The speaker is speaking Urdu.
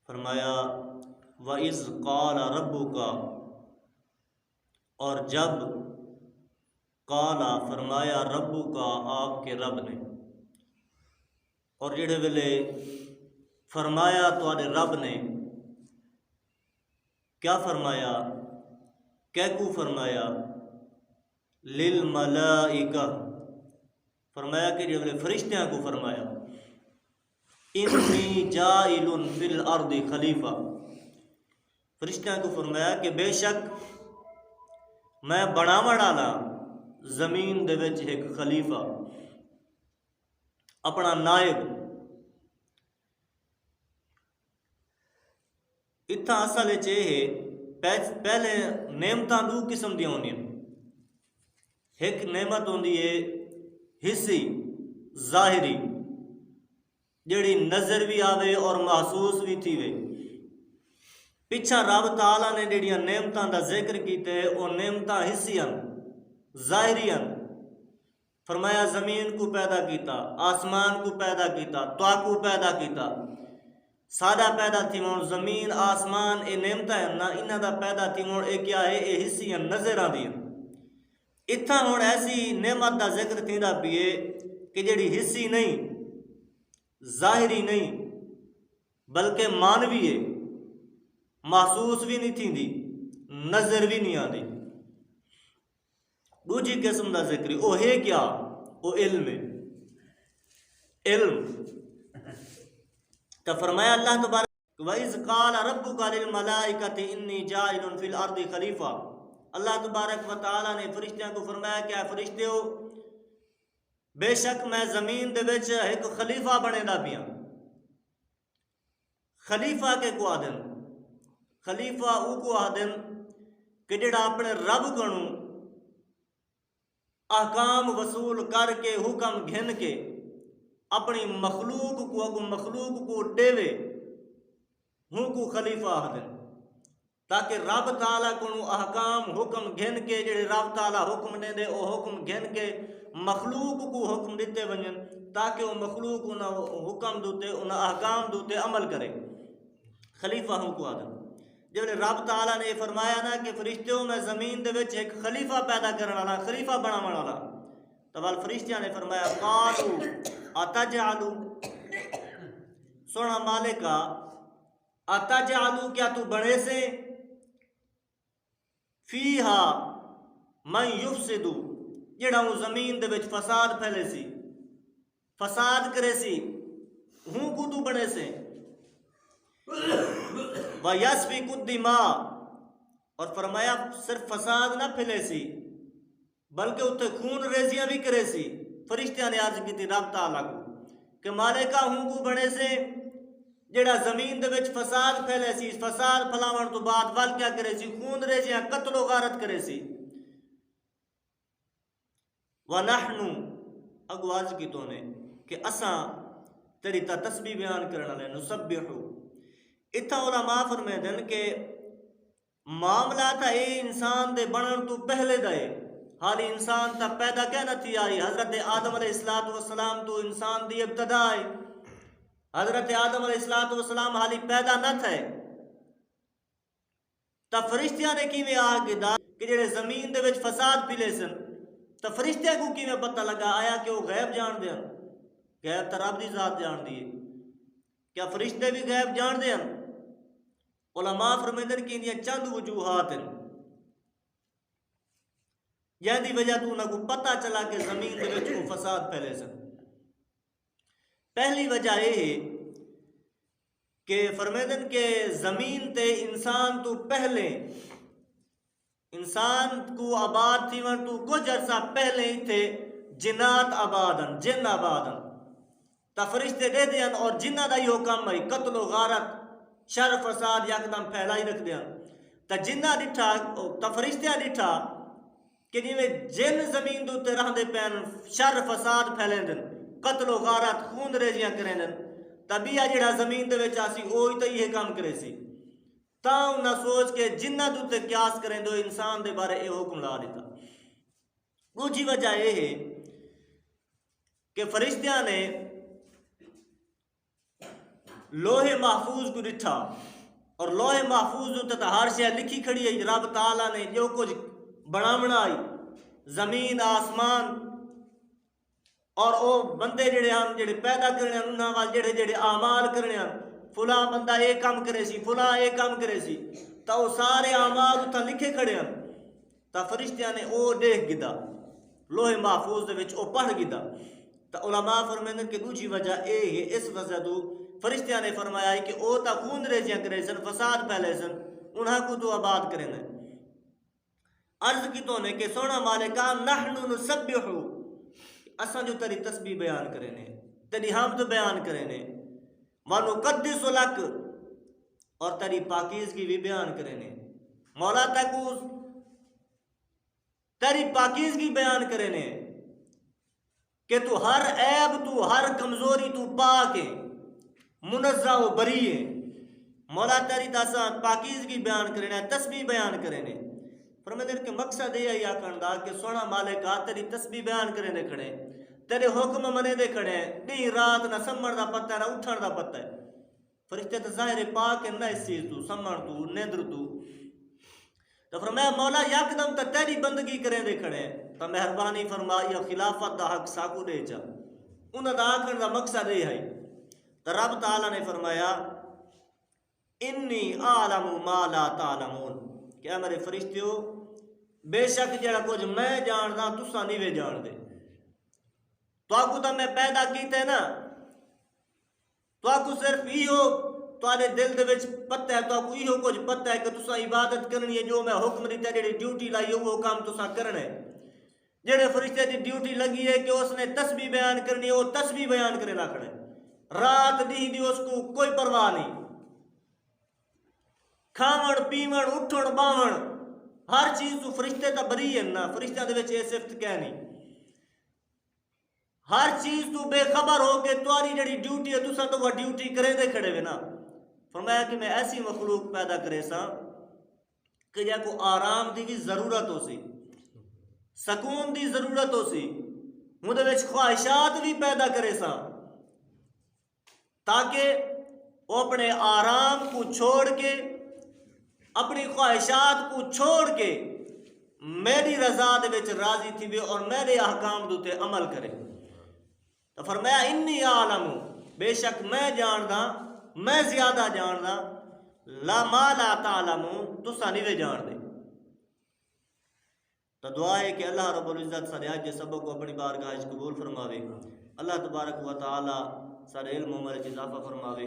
فرمایا وَإِذْ قَالَ رَبُّكَ، اور جب قالا فرمایا ربُّکَ آپ کے رب نے، اور جڑے ویلے فرمایا تواڈے رب نے کیا فرمایا، کیکو فرمایا، للملائکہ فرمایا کہ جب فرشتیاں کو فرمایا انی جائل فی الارض خلیفہ، فرشتیاں کو فرمایا کہ بے شک میں بناون والا زمین دے وچ ایک خلیفہ، اپنا نائب۔ اتھا اصل پہلے نعمتاں دو قسم دی ہونی، ایک نعمت ہوندی ہے حصی ظاہری، جڑی نظر بھی آوے اور محسوس بھی تھی وے۔ پچھا رب تعالیٰ نے جڑیاں نعمتاں دا ذکر کیتے وہ نعمتاں حصی ہیں، ظاہری ہیں۔ فرمایا زمین کو پیدا کیتا، آسمان کو پیدا کیتا، توا کو پیدا کیتا، سادہ پیدا تھی مون زمین آسمان اے نعمتاں ہیں نا، انہاں دا پیدا تھی مون اے کیا ہے، اے حصی ہیں، نظر آندی ہیں۔ اتھا ہون ایسی نعمت دا ذکر تھیندا پیے کہ جڑی حصی نہیں، ظاہری نہیں، بلکہ مانوی ہے، محسوس بھی نہیں تھیندی، نظر بھی نہیں آندی۔ دوجی قسم دا ذکر او ہے کیا، او علم ہے، علم۔ تو فرمایا اللہ تبارک وَإِذْ قَالَ رَبُّكَ لِلْمَلَائِكَةِ إِنِّي جَاعِلٌ فِي الْأَرْضِ خَلِيفَةً، اللہ تبارک و تعالیٰ نے فرشتیاں کو فرمایا کہ اے فرشتیو بے شک میں زمین دے وچ ایک خلیفہ بنے دا پیاں۔ خلیفہ کے کو آدن، خلیفہ او کو آدن کہ جڑا اپنے رب کنوں احکام وصول کر کے حکم گھن کے اپنی مخلوق کو ڈیوے، ہوں کو خلیفہ آدن، تاکہ رب تعالیٰ کنوں احکام حکم گھن کے جڑے رب تعالیٰ حکم دے دے او حکم گھن کے مخلوق کو حکم دیتے ونجن، تاکہ وہ مخلوق انہاں حکم دوتے انہاں احکام دوتے عمل کرے، خلیفہ ہوں کو آدن۔ جب رب تعالیٰ نے فرمایا نا کہ فرشتوں میں زمین دے وچ ایک خلیفہ پیدا کرنے والا، خلیفہ بناون والا، تو وال فرشتیاں نے فرمایا قالوا اتجعلوا، سونا مالکا اتجعلوا کیا تو بنے سے، فیہا من یفسد، جڑا وہ زمین دے وچ فساد پھیلے سی، فساد کرے سی، ہوں کو تو بنے سے، وَيَسْفِكُ الدِّمَاءَ، اور فرمایا صرف فساد نہ پھیلے سی بلکہ اتنے خون ریزیاں بھی کرے سی۔ فرشتیاں نے عرض کی تھی رب تعالیٰ کو کہ مالکہ ہوں کو بنے سے جڑا زمین دے وچ فساد پھیلے سی، فساد پھلاون تو بعد وال کیا کرے سی، خون ریزیاں قتل و غارت کرے سی۔ وَنَحْنُ، اگو عرض کی تو نے کہ اساں تیری تا تسبیح بیان کرنا لے، نسبحو۔ اتھا علماء فرمیدن کہ معاملہ تھا اے انسان دے بنن تو پہلے دے، حالی انسان تا پیدا کیا نہ تھی آئی، حضرت آدم علیہ السلام تو انسان دی ابتدا آئی، حضرت آدم علیہ السلام حالی پیدا نہ تھے، تا فرشتیاں نے کی میں آگے دا کہ جڑے زمین دے وچ فساد پھیلے سن، تا فرشتیاں کو کی میں پتہ لگا آیا کہ وہ غیب جان دیں، غیب تا رب دی ذات جان دیئے، کیا فرشتے بھی غیب جان دیں؟ علماء فرمیدن کی انہیں چند وجوہات ہیں، یہ دی وجہ تو انہوں کو پتہ چلا کہ زمین دے وچ کو فساد پھیلے سن۔ پہلی وجہ یہ ہے کہ فرمیدن کہ زمین تے انسان تو پہلے، انسان کو آباد تھی ون تو کچھ عرصہ پہلے ہی تھے جنات آبادن، جن آبادن، تا فرشتے دے دیاں اور جنہ دا یہ حکم ہے قتل و غارت شر فساد یکدم پھیلائی رکھ دیاں، تا جنہ ڈٹھا تا فرشتیاں ڈٹھا کہ جنہیں جن زمین دوتے رہ دے پین شر فساد پھیلیں دن، قتل و غارت خون ریزیاں کریں دن، تبیہ جڑا زمین دے وچ آسی اوہی تا یہ کام کرے سی، تا انہاں سوچ کے جنہ دوتے قیاس کریں دو انسان دے بارے اے حکم لا دیتا۔ دوسری وجہ یہ ہے کہ فرشتیاں نے لوہے محفوظ کو ڈٹھا اور لوہے محفوظ تے ہر شے لکھی کھڑی ہے رب تعالیٰ نے جو کچھ بناونا آئی زمین آسمان اور او بندے جڑے ہم جڑے پیدا کرنے ہیں انہاں وال جڑے جڑے اعمال کرنے ہیں فلاں بندہ اے کام کرے سی فلاں اے کام کرے سی تا وہ سارے اعمال اتھا لکھے کھڑے ہیں تا فرشتیاں نے او دیکھ گدا لوہے محفوظ دے وچ او پڑھ گدا تا علماء فرمائیں کہ دوسری وجہ اے ہے اس وجہ تو فرشتیاں نے فرمایا ہے کہ او تا خون ریزیاں کرے سن فساد پھیلے سن انہاں کو تو آباد کریں ہیں عرض کی تو نے کہ سونا مالکا نحن نسبح اساں جو تیری تسبیح بیان کریں نے تیری حمد بیان کریں نے ونقدس لک اور تیری پاکیزگی بھی بیان کریں نے مولا تکوز تیری پاکیزگی بیان کریں نے کہ تو ہر عیب تو ہر کمزوری تو پاک ہے منزہ و بری ہے مولا تیری تاسا پاکیزگی بیان کریں نے تسبیح بیان کریں نے فرماتے ہیں کہ مقصد یہ ہے یا کرندا کہ سونا مالکا تیری تسبیح بیان کریں دے کھڑے تیرے حکم منے دے کھڑے نہیں رات نہ سمڑ دا پتہ ہے نہ اٹھن دا پتہ ہے فرشتے تو ظاہر پاک ہے نہ اس چیز تو سمڑ تو نیندر تو فرمایا مولا یکدم تا تیری بندگی کریں دے کھڑے تو مہربانی فرمائی خلافت دا حق ساکو دے جا انہاں دا آکھن دا مقصد یہ ہے تو رب تعالیٰ نے فرمایا انی عالم ما لا تعلمون کیا میرے فرشتیو بے شک جڑا کچھ میں جاندا تساں نہیں وے جان دے تو آکو تا میں پیدا کیتے نا تو آکو صرف ایہو تواڈے دل دے وچ پتہ ہے تو آکو ایہو کچھ پتہ ہے کہ تساں عبادت کرنی ہے جو میں حکم دیتا جڑی ڈیوٹی لائی ہے وہ کام تساں کرنا ہے جڑے فرشتے دی ڈیوٹی لگی ہے کہ اس نے تسبیح بیان کرنی ہے وہ تسبیح بیان کرے لا کھڑے رات دی دی اس کو کوئی پرواہ نہیں کھاون پیون اٹھن باون ہر چیز تو فرشتے تا بری ہے نا فرشتہ دے وچ اے صفت کہہ نہیں ہر چیز تو بے خبر ہو کہ تمہاری جڑی ڈیوٹی ہے تساں تو وہ ڈیوٹی کرے دے کھڑے وے نا فرمایا کہ میں ایسی مخلوق پیدا کرے سا کہ جا کو آرام دی بھی ضرورت ہو سی سکون دی ضرورت ہو سی مدے وچ خواہشات بھی پیدا کرے سا تاکہ وہ اپنے آرام کو چھوڑ کے اپنی خواہشات کو چھوڑ کے میری رضا دے وچ راضی تھی وے اور میرے احکام دوتے عمل کرے تو فرمایا انی عالم بے شک میں جاندا میں زیادہ جاندا لا ما لا تعلمون تساں نہیں وے جان دے تو دعا ہے کہ اللہ رب العزت سارے آج سبق کو اپنی بارگاہ قبول فرماوے اللہ تبارک و تعالی سارے علم و عمل اضافہ فرماوے